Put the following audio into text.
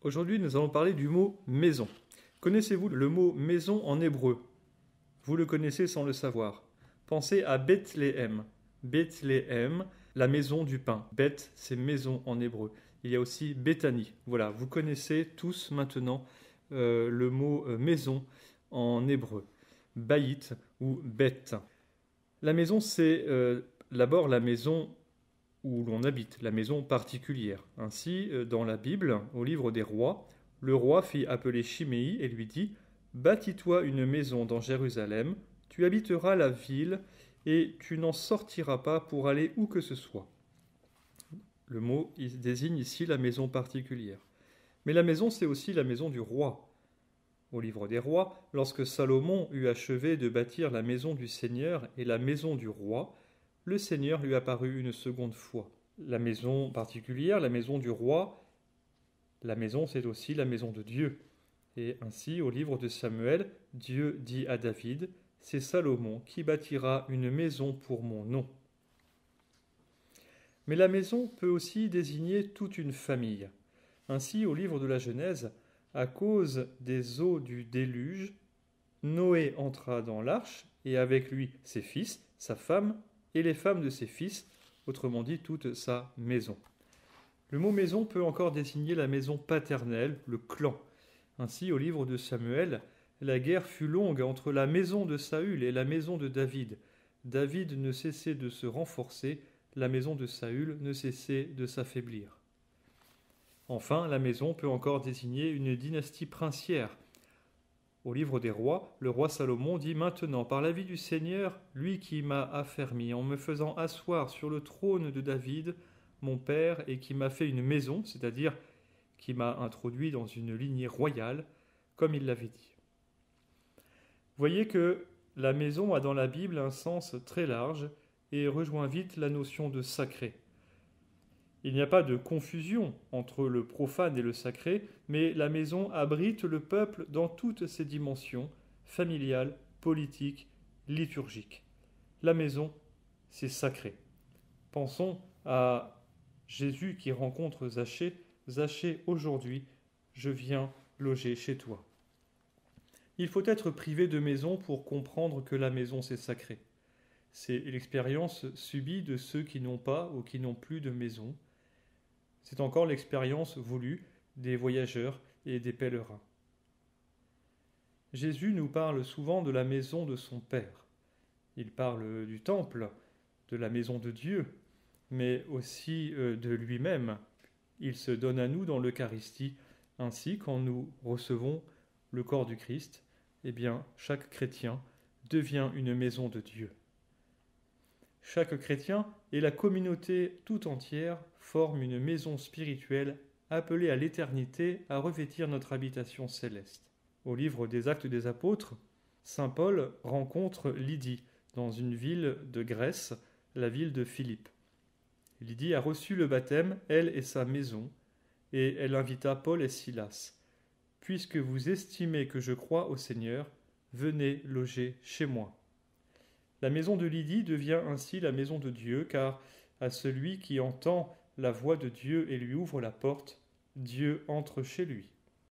Aujourd'hui, nous allons parler du mot maison. Connaissez-vous le mot maison en hébreu? Vous le connaissez sans le savoir. Pensez à Bethléem. Bethléem, la maison du pain. Beth, c'est maison en hébreu. Il y a aussi Béthanie. Voilà, vous connaissez tous maintenant le mot maison en hébreu. Baït ou Beth. La maison, c'est d'abord la maison où l'on habite, la maison particulière. Ainsi, dans la Bible, au livre des rois, le roi fit appeler Chiméi et lui dit « Bâtis-toi une maison dans Jérusalem, tu habiteras la ville et tu n'en sortiras pas pour aller où que ce soit. » Le mot il désigne ici la maison particulière. Mais la maison, c'est aussi la maison du roi. Au livre des rois, lorsque Salomon eut achevé de bâtir la maison du Seigneur et la maison du roi, le Seigneur lui apparut une seconde fois. La maison particulière, la maison du roi, la maison c'est aussi la maison de Dieu. Et ainsi, au livre de Samuel, Dieu dit à David, « C'est Salomon qui bâtira une maison pour mon nom. » Mais la maison peut aussi désigner toute une famille. Ainsi, au livre de la Genèse, à cause des eaux du déluge, Noé entra dans l'arche et avec lui ses fils, sa femme et les femmes de ses fils, autrement dit toute sa maison. Le mot maison peut encore désigner la maison paternelle, le clan. Ainsi, au livre de Samuel, la guerre fut longue entre la maison de Saül et la maison de David. David ne cessait de se renforcer, la maison de Saül ne cessait de s'affaiblir. Enfin, la maison peut encore désigner une dynastie princière. Au livre des rois, le roi Salomon dit « Maintenant, par l'avis du Seigneur, lui qui m'a affermi en me faisant asseoir sur le trône de David, mon père, et qui m'a fait une maison, c'est-à-dire qui m'a introduit dans une lignée royale, comme il l'avait dit. » Voyez que la maison a dans la Bible un sens très large et rejoint vite la notion de sacré. Il n'y a pas de confusion entre le profane et le sacré, mais la maison abrite le peuple dans toutes ses dimensions, familiales, politiques, liturgiques. La maison, c'est sacré. Pensons à Jésus qui rencontre Zachée. Zachée, aujourd'hui, je viens loger chez toi. Il faut être privé de maison pour comprendre que la maison, c'est sacré. C'est l'expérience subie de ceux qui n'ont pas ou qui n'ont plus de maison. C'est encore l'expérience voulue des voyageurs et des pèlerins. Jésus nous parle souvent de la maison de son Père. Il parle du temple, de la maison de Dieu, mais aussi de lui-même. Il se donne à nous dans l'Eucharistie. Ainsi, quand nous recevons le corps du Christ, eh bien, chaque chrétien devient une maison de Dieu. Chaque chrétien et la communauté tout entière forment une maison spirituelle appelée à l'éternité à revêtir notre habitation céleste. Au livre des Actes des Apôtres, saint Paul rencontre Lydie dans une ville de Grèce, la ville de Philippe. Lydie a reçu le baptême, elle et sa maison, et elle invita Paul et Silas. « Puisque vous estimez que je crois au Seigneur, venez loger chez moi. » La maison de Lydie devient ainsi la maison de Dieu, car à celui qui entend la voix de Dieu et lui ouvre la porte, Dieu entre chez lui.